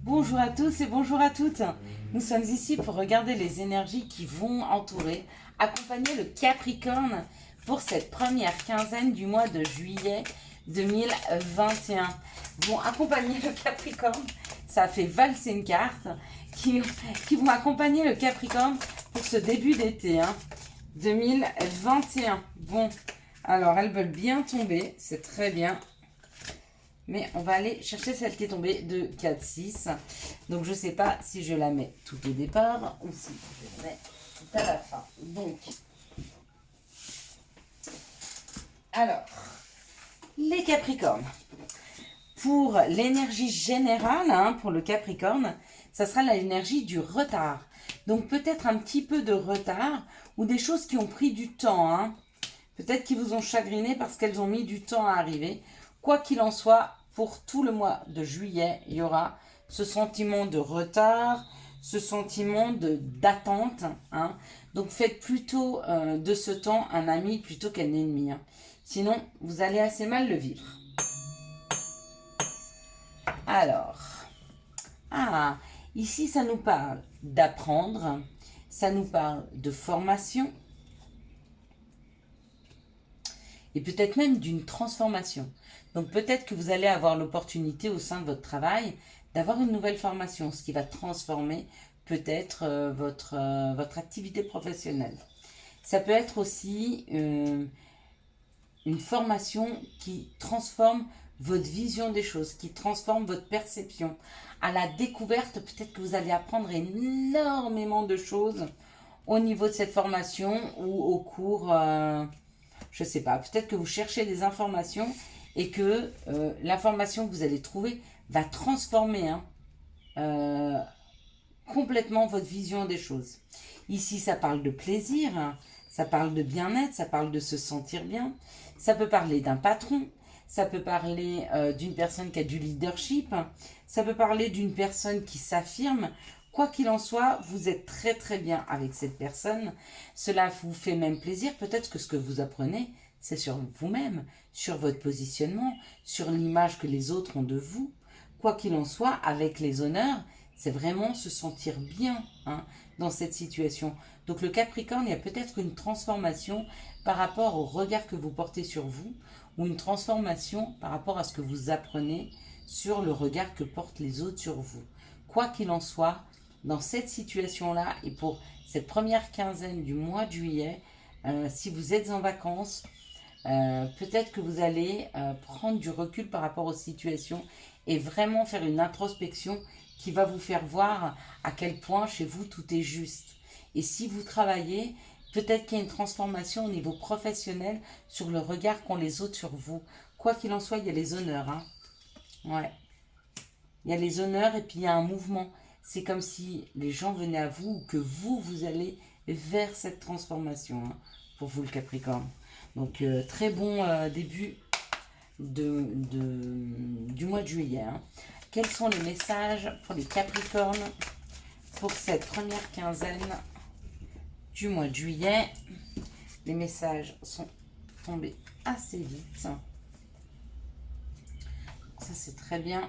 Bonjour à tous et bonjour à toutes. Nous sommes ici pour regarder les énergies qui vont entourer, accompagner le Capricorne pour cette première quinzaine du mois de juillet 2021. Vont accompagner le Capricorne, ça a fait valser une carte, qui vont accompagner le Capricorne pour ce début d'été 2021. Bon, alors elles veulent bien tomber, c'est très bien. Mais on va aller chercher celle qui est tombée de 4, 6. Donc je ne sais pas si je la mets tout au départ ou si je la mets tout à la fin. Donc, alors, les Capricornes. Pour l'énergie générale, pour le Capricorne, ça sera l'énergie du retard. Donc peut-être un petit peu de retard ou des choses qui ont pris du temps. Peut-être qu'ils vous ont chagriné parce qu'elles ont mis du temps à arriver. Quoi qu'il en soit, pour tout le mois de juillet, il y aura ce sentiment de retard, ce sentiment d'attente. Donc faites plutôt de ce temps un ami plutôt qu'un ennemi. Sinon, vous allez assez mal le vivre. Alors, ici ça nous parle d'apprendre, ça nous parle de formation, et peut-être même d'une transformation. Donc peut-être que vous allez avoir l'opportunité au sein de votre travail d'avoir une nouvelle formation, ce qui va transformer peut-être votre activité professionnelle. Ça peut être aussi une formation qui transforme votre vision des choses, qui transforme votre perception. À la découverte, peut-être que vous allez apprendre énormément de choses au niveau de cette formation ou au cours... je ne sais pas, peut-être que vous cherchez des informations et que l'information que vous allez trouver va transformer complètement votre vision des choses. Ici, ça parle de plaisir, ça parle de bien-être, ça parle de se sentir bien. Ça peut parler d'un patron, ça peut parler d'une personne qui a du leadership, ça peut parler d'une personne qui s'affirme. Quoi qu'il en soit, vous êtes très très bien avec cette personne. Cela vous fait même plaisir. Peut-être que ce que vous apprenez, c'est sur vous-même, sur votre positionnement, sur l'image que les autres ont de vous. Quoi qu'il en soit, avec les honneurs, c'est vraiment se sentir bien dans cette situation. Donc le Capricorne, il y a peut-être une transformation par rapport au regard que vous portez sur vous ou une transformation par rapport à ce que vous apprenez sur le regard que portent les autres sur vous. Quoi qu'il en soit, dans cette situation-là et pour cette première quinzaine du mois de juillet, si vous êtes en vacances, peut-être que vous allez prendre du recul par rapport aux situations et vraiment faire une introspection qui va vous faire voir à quel point chez vous tout est juste. Et si vous travaillez, peut-être qu'il y a une transformation au niveau professionnel sur le regard qu'ont les autres sur vous. Quoi qu'il en soit, il y a les honneurs. Ouais. Il y a les honneurs et puis il y a un mouvement. C'est comme si les gens venaient à vous ou que vous allez vers cette transformation pour vous le Capricorne. Donc très bon début du mois de juillet. Quels sont les messages pour les Capricornes pour cette première quinzaine du mois de juillet? Les messages sont tombés assez vite. Ça c'est très bien.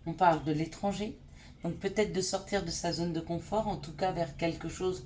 On parle de l'étranger. Donc peut-être de sortir de sa zone de confort, en tout cas vers quelque chose,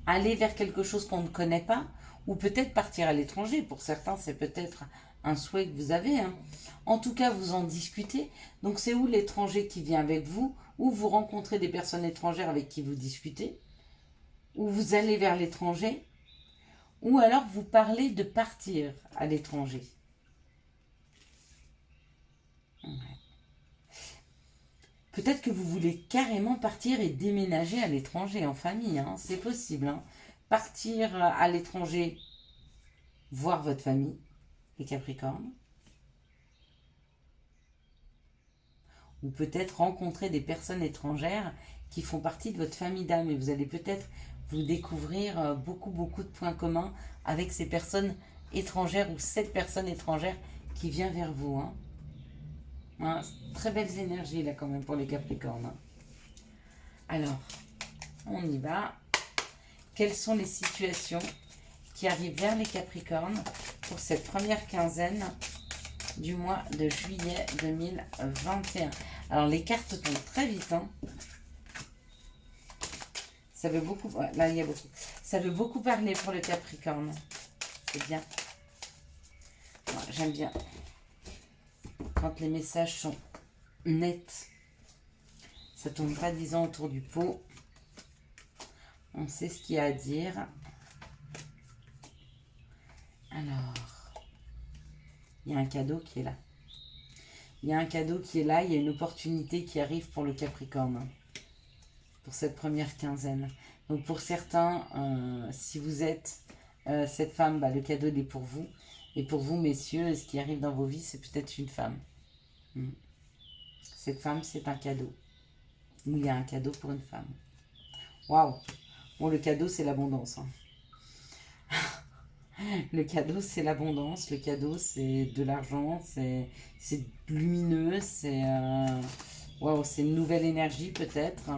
aller vers quelque chose qu'on ne connaît pas, ou peut-être partir à l'étranger. Pour certains, c'est peut-être un souhait que vous avez. En tout cas, vous en discutez. Donc c'est où l'étranger qui vient avec vous, ou vous rencontrez des personnes étrangères avec qui vous discutez, ou vous allez vers l'étranger, ou alors vous parlez de partir à l'étranger. Peut-être que vous voulez carrément partir et déménager à l'étranger en famille, c'est possible. Partir à l'étranger, voir votre famille, les Capricornes. Ou peut-être rencontrer des personnes étrangères qui font partie de votre famille d'âme. Et vous allez peut-être vous découvrir beaucoup de points communs avec ces personnes étrangères ou cette personne étrangère qui vient vers vous. Très belles énergies là quand même pour les Capricornes. Alors, on y va. Quelles sont les situations qui arrivent vers les Capricornes pour cette première quinzaine du mois de juillet 2021? Alors, les cartes tombent très vite, hein. Ça veut beaucoup... Ouais, là, il y a beaucoup. Ça veut beaucoup parler pour le Capricorne. C'est bien. Ouais, j'aime bien. Quand les messages sont nets. Ça ne tourne pas 10 ans autour du pot. On sait ce qu'il y a à dire. Alors, il y a un cadeau qui est là. Il y a un cadeau qui est là. Il y a une opportunité qui arrive pour le Capricorne. Pour cette première quinzaine. Donc pour certains, si vous êtes cette femme, bah, le cadeau il est pour vous. Et pour vous, messieurs, ce qui arrive dans vos vies, c'est peut-être une femme. Cette femme, c'est un cadeau. Ou il y a un cadeau pour une femme. Waouh! Bon, le cadeau, c'est l'abondance. Hein. Le cadeau, c'est l'abondance. Le cadeau, c'est de l'argent. C'est lumineux. C'est waouh, c'est une nouvelle énergie, peut-être.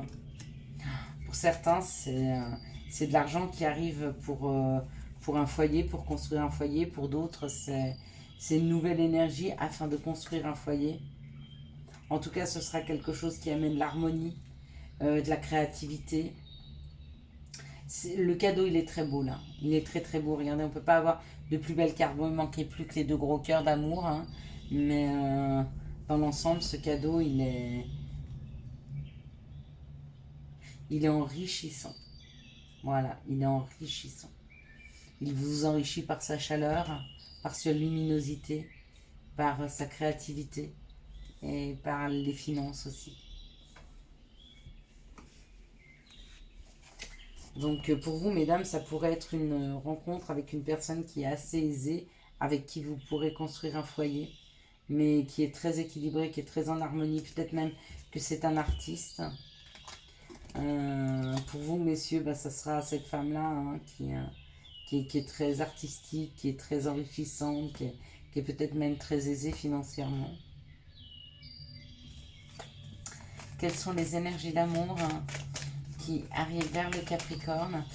Pour certains, c'est de l'argent qui arrive pour un foyer, pour construire un foyer. Pour d'autres, c'est une nouvelle énergie afin de construire un foyer. En tout cas, ce sera quelque chose qui amène l'harmonie, de la créativité. Le cadeau, il est très beau là. Il est très très beau. Regardez, on ne peut pas avoir de plus belle carte. Bon, il manquait plus que les 2 gros cœurs d'amour. Hein. Mais dans l'ensemble, ce cadeau, il est enrichissant. Voilà, il est enrichissant. Il vous enrichit par sa chaleur, par sa luminosité, par sa créativité et par les finances aussi. Donc pour vous, mesdames, ça pourrait être une rencontre avec une personne qui est assez aisée, avec qui vous pourrez construire un foyer, mais qui est très équilibré, qui est très en harmonie. Peut-être même que c'est un artiste. Pour vous, messieurs, bah, ça sera cette femme-là hein, qui est très artistique, qui est très enrichissante, qui est peut-être même très aisée financièrement. Quelles sont les énergies d'amour hein, qui arrivent vers le Capricorne?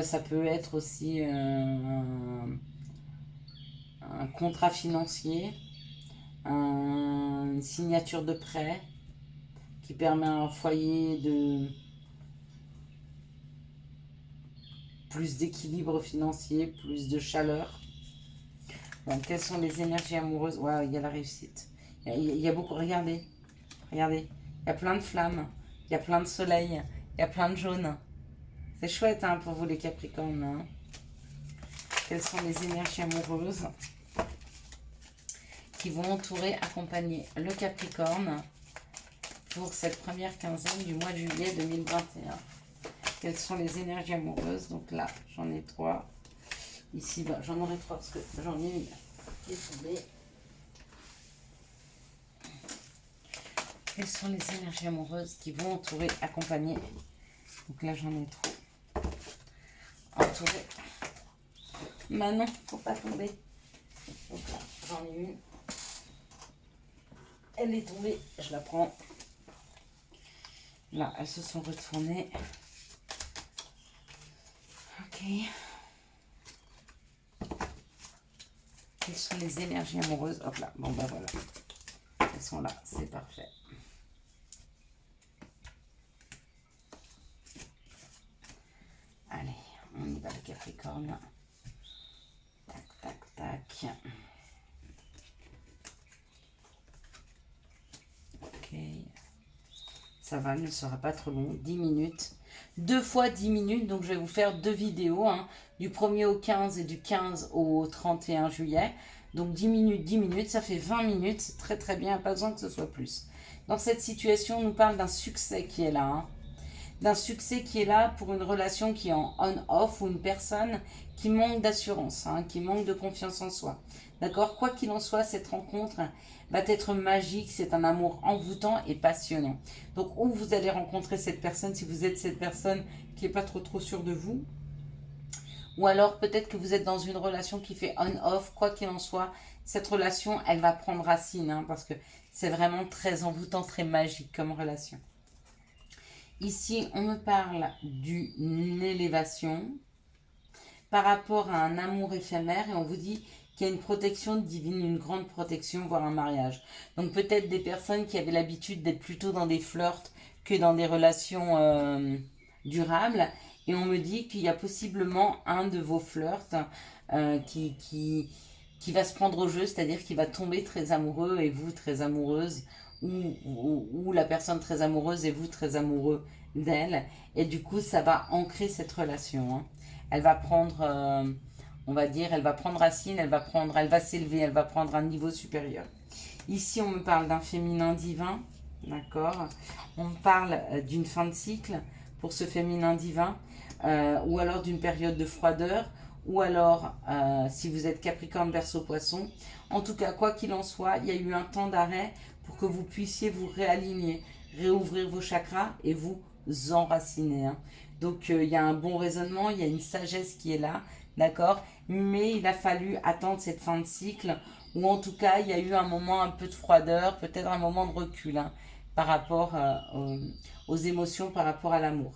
Ça peut être aussi un contrat financier, une signature de prêt qui permet à un foyer de plus d'équilibre financier, plus de chaleur. Donc, quelles sont les énergies amoureuses? Ouais, il y a la réussite. Il y a beaucoup, regardez, regardez. Il y a plein de flammes, il y a plein de soleil, il y a plein de jaune. C'est chouette hein, pour vous les Capricornes. Hein. Quelles sont les énergies amoureuses qui vont entourer, accompagner le Capricorne pour cette première quinzaine du mois de juillet 2021? Quelles sont les énergies amoureuses? Donc là, j'en ai 3. Ici, bah, j'en aurai 3 parce que j'en ai une qui est tombée. Quelles sont les énergies amoureuses qui vont entourer, accompagner? Donc là, j'en ai trop. Entourer. Maintenant, faut pas tomber. Donc là, j'en ai une. Elle est tombée, je la prends. Là, elles se sont retournées. Ok. Quelles sont les énergies amoureuses? Hop là, bon bah voilà. Elles sont là, c'est parfait. Allez, on y va le Capricorne. Tac, tac, tac. Ok. Ça va, il ne sera pas trop long. 10 minutes. 2 fois 10 minutes, donc je vais vous faire 2 vidéos. Hein, du 1er au 15 et du 15 au 31 juillet. Donc 10 minutes, 10 minutes, ça fait 20 minutes. C'est très très bien, pas besoin que ce soit plus. Dans cette situation, on nous parle d'un succès qui est là. Hein, d'un succès qui est là pour une relation qui est en on-off ou une personne qui manque d'assurance, hein, qui manque de confiance en soi. D'accord? Quoi qu'il en soit, cette rencontre va être magique, c'est un amour envoûtant et passionnant. Donc, où vous allez rencontrer cette personne, si vous êtes cette personne qui n'est pas trop sûre de vous, ou alors peut-être que vous êtes dans une relation qui fait on-off, quoi qu'il en soit, cette relation, elle va prendre racine, hein, parce que c'est vraiment très envoûtant, très magique comme relation. Ici, on me parle d'une élévation par rapport à un amour éphémère et on vous dit qu'il y a une protection divine, une grande protection, voire un mariage. Donc peut-être des personnes qui avaient l'habitude d'être plutôt dans des flirts que dans des relations durables. Et on me dit qu'il y a possiblement un de vos flirts qui va se prendre au jeu, c'est-à-dire qu'il va tomber très amoureux et vous très amoureuse, ou la personne très amoureuse et vous très amoureux d'elle. Et du coup, ça va ancrer cette relation. Hein. Elle va prendre, on va dire, elle va prendre racine, elle va s'élever, elle va prendre un niveau supérieur. Ici, on me parle d'un féminin divin, d'accord. On me parle d'une fin de cycle pour ce féminin divin, ou alors d'une période de froideur, ou alors si vous êtes Capricorne, Verseau, Poisson. En tout cas, quoi qu'il en soit, il y a eu un temps d'arrêt pour que vous puissiez vous réaligner, réouvrir vos chakras et vous enraciner. Hein. Donc il y a un bon raisonnement, il y a une sagesse qui est là, d'accord. Mais il a fallu attendre cette fin de cycle, ou en tout cas, il y a eu un moment un peu de froideur, peut-être un moment de recul hein, par rapport aux émotions, par rapport à l'amour.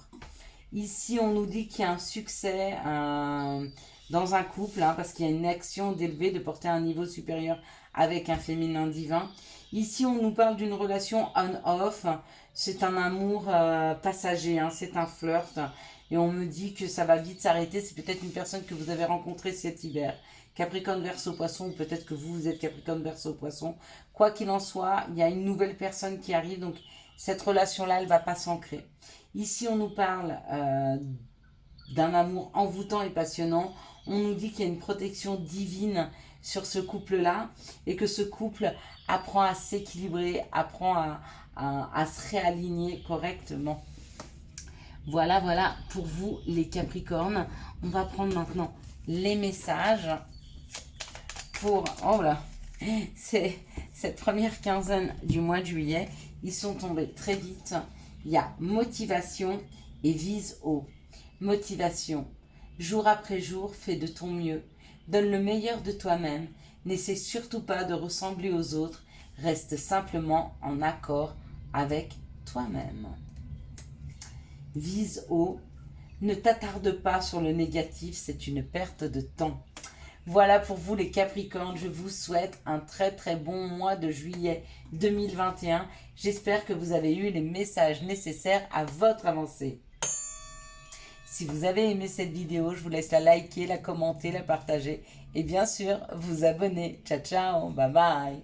Ici, on nous dit qu'il y a un succès dans un couple, hein, parce qu'il y a une action d'élever, de porter à un niveau supérieur avec un féminin divin. Ici, on nous parle d'une relation on-off. C'est un amour passager, hein, c'est un flirt. Et on me dit que ça va vite s'arrêter. C'est peut-être une personne que vous avez rencontrée cet hiver. Capricorne, Verseau, Poisson, ou peut-être que vous êtes Capricorne, Verseau, Poisson. Quoi qu'il en soit, il y a une nouvelle personne qui arrive. Donc, cette relation-là, elle ne va pas s'ancrer. Ici, on nous parle d'un amour envoûtant et passionnant. On nous dit qu'il y a une protection divine sur ce couple-là et que ce couple apprend à s'équilibrer, apprend à se réaligner correctement. Voilà, voilà pour vous les Capricornes. On va prendre maintenant les messages pour... Oh là, c'est cette première quinzaine du mois de juillet. Ils sont tombés très vite. Il y a motivation et vise haut. Motivation. Jour après jour, fais de ton mieux. Donne le meilleur de toi-même. N'essaie surtout pas de ressembler aux autres. Reste simplement en accord avec toi-même. Vise haut. Ne t'attarde pas sur le négatif, c'est une perte de temps. Voilà pour vous les Capricornes, je vous souhaite un très très bon mois de juillet 2021. J'espère que vous avez eu les messages nécessaires à votre avancée. Si vous avez aimé cette vidéo, je vous laisse la liker, la commenter, la partager et bien sûr vous abonner. Ciao ciao, bye bye.